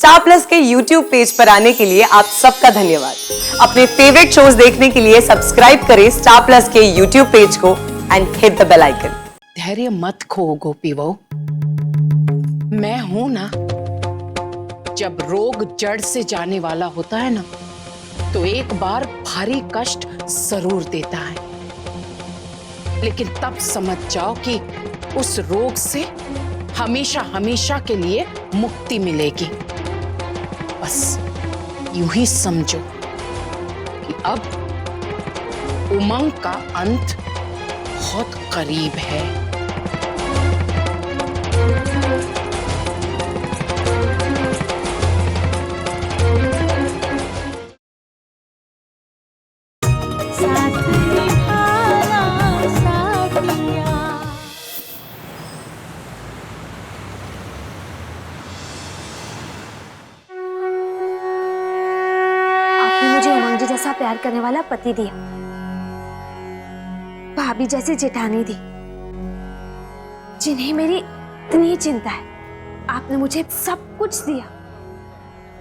Star Plus के YouTube page पर आने के लिए आप सबका धन्यवाद। अपने फेवरेट शोज देखने के लिए सब्सक्राइब करें स्टार प्लस के YouTube पेज को and hit the bell icon. धैर्य मत खो गोपी बहू, मैं हूं ना। जब रोग जड़ से जाने वाला होता है ना, तो एक बार भारी कष्ट जरूर देता है, लेकिन तब समझ जाओ कि उस रोग से हमेशा हमेशा के लिए मुक्ति मिलेगी। बस यूं ही समझो कि अब उमंग का अंत बहुत करीब है। मुझे उमंग जी जैसा प्यार करने वाला पति दिया, भाभी जैसी जेठानी दी, जिन्हें मेरी इतनी चिंता है। आपने मुझे सब कुछ दिया,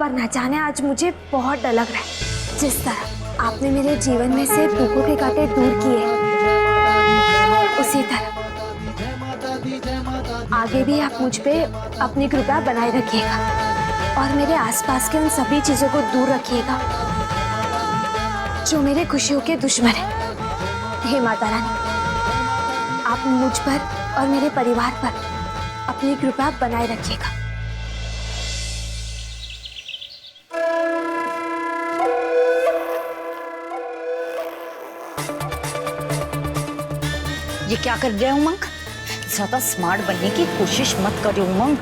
पर न जाने आज मुझे बहुत डर लग रहा है। जिस तरह आपने मेरे जीवन में से दुखों के कांटे दूर किए, उसी तरह आगे भी आप मुझ पे अपनी कृपा बनाए रखिएगा और मेरे आसपास के उन सभी चीजों को दूर रखिएगा जो मेरे खुशियों के दुश्मन हैं। हे माता रानी, आप मुझ पर और मेरे परिवार पर अपनी कृपा बनाए रखिएगा। ये क्या कर रहे हैं उमंग? ज्यादा स्मार्ट बनने की कोशिश मत करो उमंग।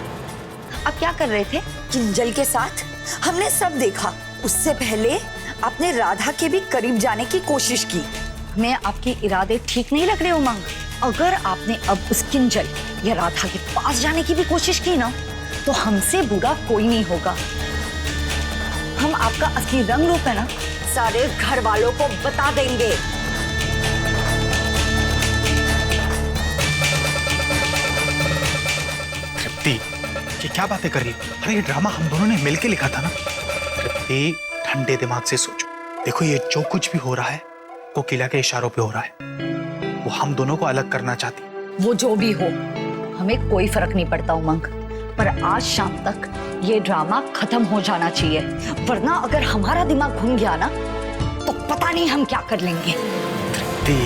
अब क्या कर रहे थे? किंजल के साथ हमने सब देखा। उससे पहले आपने राधा के भी करीब जाने की कोशिश की। मैं आपके इरादे ठीक नहीं लग रहे उमंग। अगर आपने अब उस किंजल या राधा के पास जाने की भी कोशिश की ना, तो हमसे बुरा कोई नहीं होगा। हम आपका असली रंग रूप है ना, सारे घर वालों को बता देंगे। तृप्ति, ये क्या बातें कर रही हो? अरे ये ड्रामा हम दोनों ने मिलके लिखा था ना। तृप्ति, ठंडे दिमाग से सोचो। देखो, ये जो कुछ भी हो रहा है कोकिला के इशारों पे हो रहा है। वो हम दोनों को अलग करना चाहती। वो जो भी हो, हमें कोई फर्क नहीं पड़ता उमंग, पर आज शाम तक ये ड्रामा खत्म हो जाना चाहिए, वरना अगर हमारा दिमाग घूम गया ना, तो पता नहीं हम क्या कर लेंगे। तृप्ति,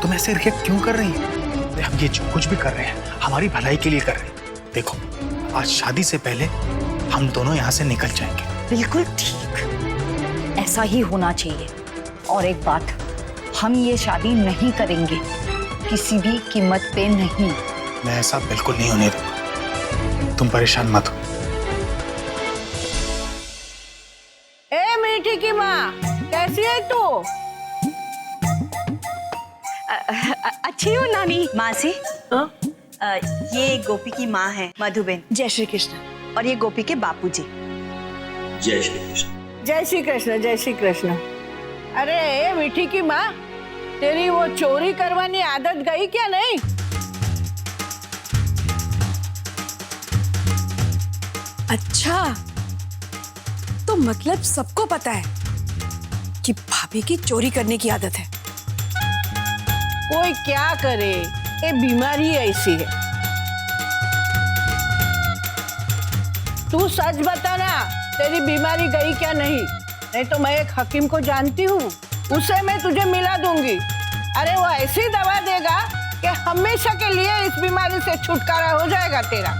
तुम ऐसे रिएक्ट क्यों कर रही हो? हम ये जो कुछ भी कर रहे हैं हमारी भलाई के लिए कर रहे हैं। देखो, आज शादी से पहले हम दोनों यहाँ से निकल जाएंगे। बिल्कुल ठीक, ऐसा ही होना चाहिए। और एक बात, हम ये शादी नहीं करेंगे, किसी भी कीमत पे नहीं। मैं ऐसा बिल्कुल नहीं होने दूंगा, तुम परेशान मत हो। ए मीठी की माँ, कैसी है तू? अच्छी हूँ नानी। मासी, ये गोपी की माँ है मधुबेन। जय श्री कृष्ण। और ये गोपी के बापूजी। जय श्री कृष्ण। जय श्री कृष्ण। जय श्री कृष्ण। अरे मीठी की माँ, तेरी वो चोरी करवानी आदत गई क्या नहीं? अच्छा, तो मतलब सबको पता है कि भाभी की चोरी करने की आदत है। कोई क्या करे, ये बीमारी ऐसी है। तू सच बता ना, तेरी बीमारी गई क्या नहीं? नहीं तो मैं एक हकीम को जानती हूँ, उसे मैं तुझे मिला दूंगी। अरे वो ऐसी दवा देगा कि हमेशा के लिए इस बीमारी से छुटकारा हो जाएगा तेरा।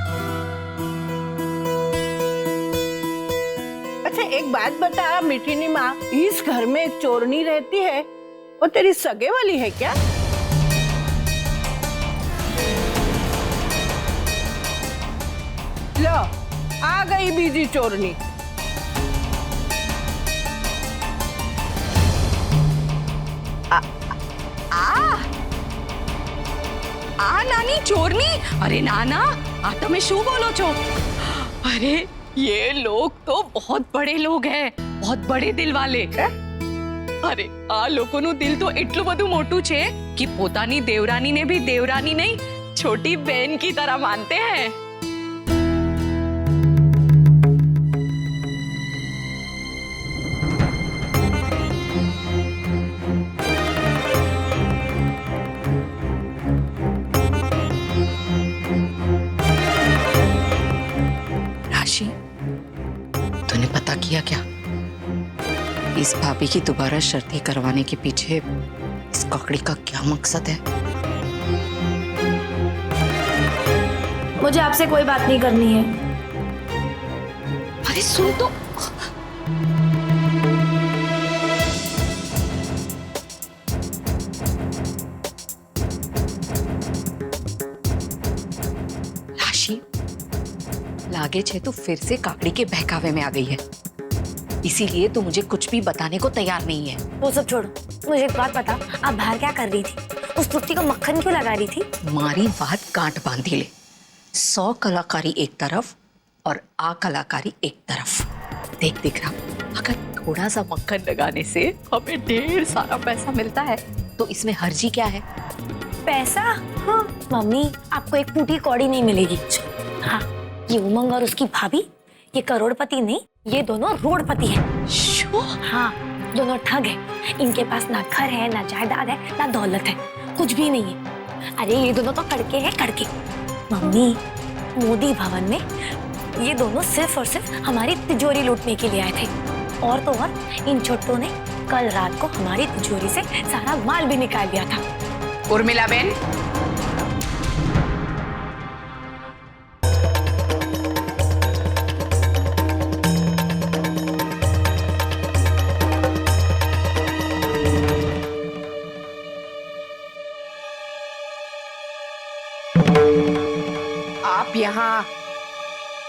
अच्छा एक बात बता मीठी माँ, इस घर में एक चोरनी रहती है, वो तेरी सगे वाली है क्या? लो, आ गई बीजी चोरनी। आ नानी चोरनी? अरे नाना, आ તમે શું બોલો છો? अरे ये लोग तो बहुत बड़े लोग हैं, बहुत बड़े दिल वाले। અરે આ લોકોનું દિલ તો એટલું બધું મોટું છે કે પોતાની દેવરાનીને भी देवरानी नहीं, छोटी बहन की तरह मानते हैं। राशि, तूने पता किया क्या इस भाभी की दोबारा शादी करवाने के पीछे इस ककड़ी का क्या मकसद है? मुझे आपसे कोई बात नहीं करनी है। अरे सुन तो। राशि, लागे छे तो फिर से काकड़ी के बहकावे में आ गई है, इसीलिए तो मुझे कुछ भी बताने को तैयार नहीं है। वो सब छोड़ो, मुझे एक बात बता, आप बाहर क्या कर रही थी? उस तृप्ति को मक्खन क्यों लगा रही थी? मारी बात गांठ बांधी ले। 100 कलाकारी एक तरफ और आ कलाकारी एक तरफ। देख देख रहा, अगर थोड़ा सा मक्खन लगाने से हमें ढेर सारा पैसा मिलता है तो इसमें हर्जी क्या है? पैसा? हाँ मम्मी, आपको एक टूटी कौड़ी नहीं मिलेगी। हाँ, ये उमंग और उसकी भाभी, ये करोड़पति नहीं, ये दोनों रोडपति हैं। शो? हाँ, दोनों ठग हैं। इनके पास ना घर है, ना जायदाद है, ना दौलत है, कुछ भी नहीं है। अरे ये दोनों तो कड़के हैं, कड़के। मम्मी, मोदी भवन में ये दोनों सिर्फ और सिर्फ हमारी तिजोरी लूटने के लिए आए थे। और तो और इन छोटों ने कल रात को हमारी तिजोरी से सारा माल भी निकाल लिया था। उर्मिला बेन, आप यहाँ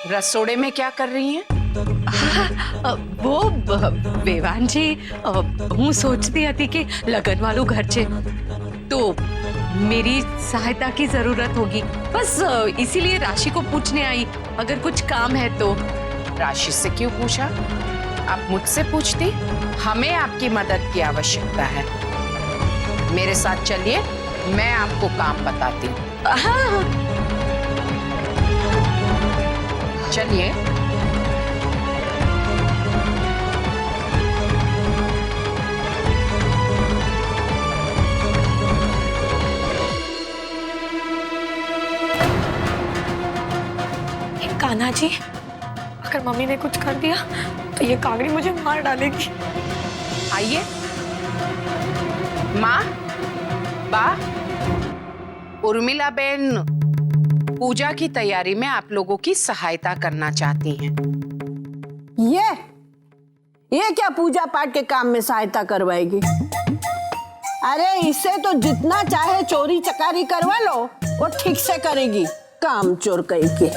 रसोड़े में क्या कर रही हैं? वो बेवान जी, હું સોચતી હતી કે લગન વાળું ઘર છે તો मेरी सहायता की जरूरत होगी, बस इसीलिए राशि को पूछने आई अगर कुछ काम है तो। राशि से क्यों पूछा? आप मुझसे पूछती? हमें आपकी मदद की आवश्यकता है। मेरे साथ चलिए, मैं आपको काम बताती हूँ। हाँ, चलिए। कान्हा जी, अगर मम्मी ने कुछ कर दिया तो ये कागड़ी मुझे मार डालेगी। आइए। माँ, बा, उर्मिला बेन पूजा की तैयारी में आप लोगों की सहायता करना चाहती हैं। ये क्या पूजा पाठ के काम में सहायता करवाएगी? अरे इससे तो जितना चाहे चोरी चकारी करवा लो, वो ठीक से करेगी, काम चोर करके।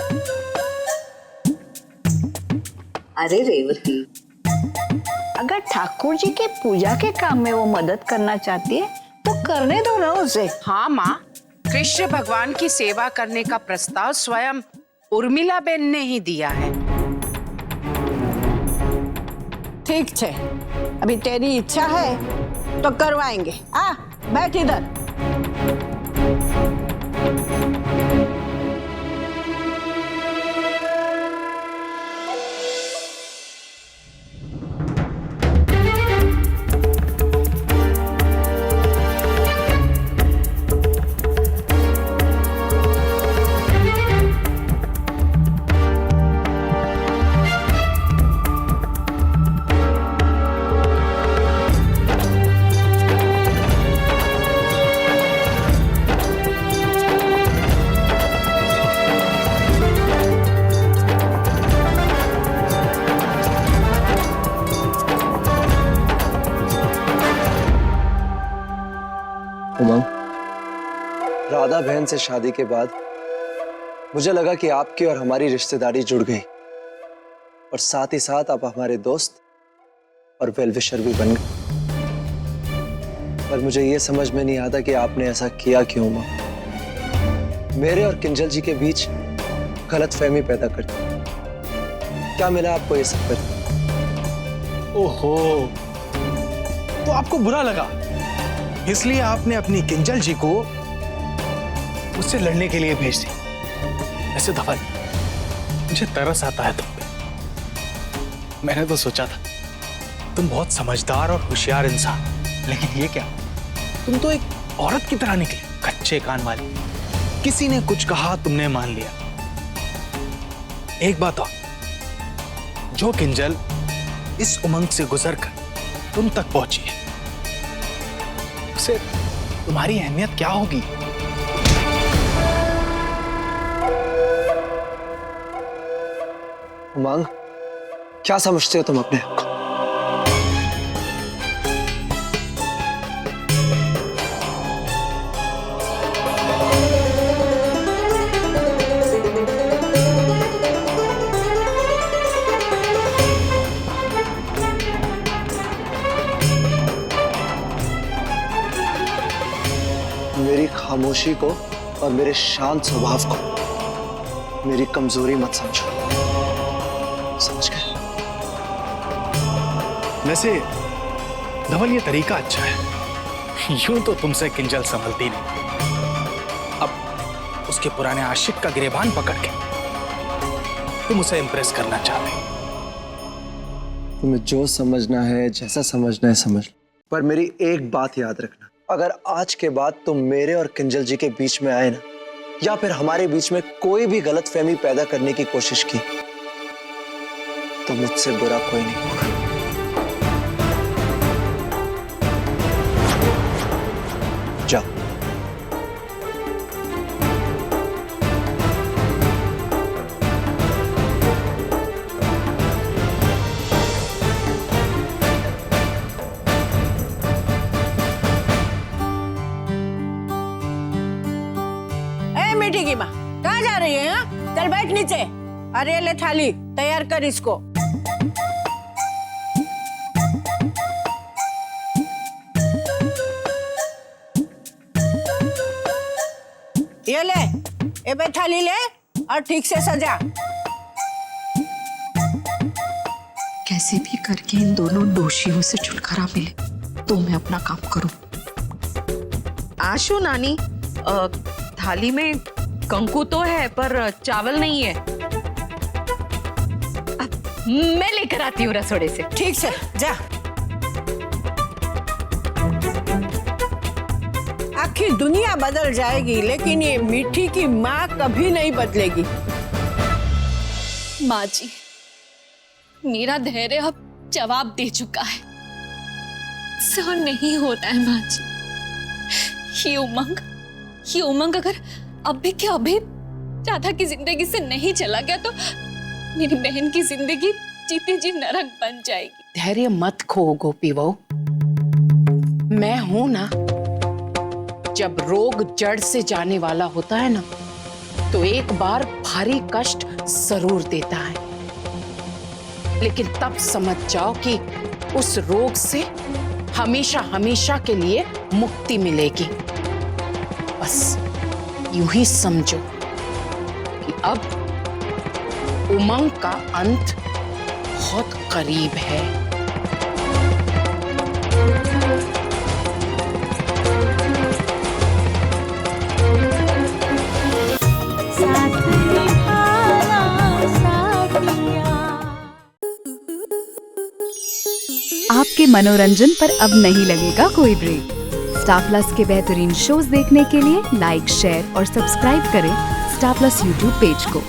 अरे रेवती, अगर ठाकुर जी के पूजा के काम में वो मदद करना चाहती है तो करने दो ना उसे। हाँ माँ, कृष्ण भगवान की सेवा करने का प्रस्ताव स्वयं उर्मिला बेन ने ही दिया है। ठीक है, अभी तेरी इच्छा है तो करवाएंगे। आ, बैठ इधर। उमंग, राधा बहन से शादी के बाद मुझे लगा कि आपकी और हमारी रिश्तेदारी जुड़ गई और साथ ही साथ आप हमारे दोस्त और वेलविशर भी बन गए। पर मुझे ये समझ में नहीं आता कि आपने ऐसा किया क्यों। उमंग, मेरे और किंजल जी के बीच गलतफहमी पैदा कर दी। क्या मिला आपको ये सब कर? ओहो, तो आपको बुरा लगा, इसलिए आपने अपनी किंजल जी को मुझसे लड़ने के लिए भेज दी। ऐसे धवल, मुझे तरस आता है तुम पे। मैंने तो सोचा था तुम बहुत समझदार और होशियार इंसान, लेकिन ये क्या, तुम तो एक औरत की तरह निकली, कच्चे कान वाली। किसी ने कुछ कहा तुमने मान लिया। एक बात और, जो किंजल इस उमंग से गुजरकर तुम तक पहुंची है, उसे तुम्हारी अहमियत क्या होगी? उमंग, क्या समझते हो तुम अपने आप को? मेरी खामोशी को और मेरे शांत स्वभाव को मेरी कमजोरी मत समझो, समझ गए? वैसे धवल, ये तरीका अच्छा है। यूं तो तुमसे किंजल संभलती नहीं, अब उसके पुराने आशिक का गिरेबान पकड़ के तुम उसे इंप्रेस करना चाहते हो। तुम्हें जो समझना है, जैसा समझना है समझ लो, पर मेरी एक बात याद रखना, अगर आज के बाद तुम मेरे और किंजल जी के बीच में आए ना, या फिर हमारे बीच में कोई भी गलतफहमी पैदा करने की कोशिश की, तो मुझसे बुरा कोई नहीं होगा। जाओ। ए मीठी की माँ, कहाँ जा रही है? हाँ, चल बैठ नीचे। अरे ले थाली तैयार कर इसको। ये ले, ए बे थाली ले और ठीक से सजा। कैसे भी करके इन दोनों दोषियों से छुटकारा मिले तो मैं अपना काम करूं। आशु नानी, थाली में कंकु तो है पर चावल नहीं है। मैं लेकर आती हूँ रसोड़े से। ठीक से जा। आखिर दुनिया बदल जाएगी, लेकिन ये मीठी की माँ कभी नहीं बदलेगी। माँ जी, मेरा धैर्य अब जवाब दे चुका है। सहन नहीं होता है माँ जी। ये उमंग अगर अभी के अभी राधा की जिंदगी से नहीं चला गया तो मेरी बहन की जिंदगी जीते जी नरक बन जाएगी। धैर्य मत खो गोपी बहू, मैं हूं ना। जब रोग जड़ से जाने वाला होता है ना, तो एक बार भारी कष्ट जरूर देता है, लेकिन तब समझ जाओ कि उस रोग से हमेशा हमेशा के लिए मुक्ति मिलेगी। बस यूं ही समझो कि अब उमंग का अंत बहुत करीब है। आपके मनोरंजन पर अब नहीं लगेगा कोई ब्रेक। स्टार प्लस के बेहतरीन शोज देखने के लिए लाइक, शेयर और सब्सक्राइब करें स्टार प्लस यूट्यूब पेज को।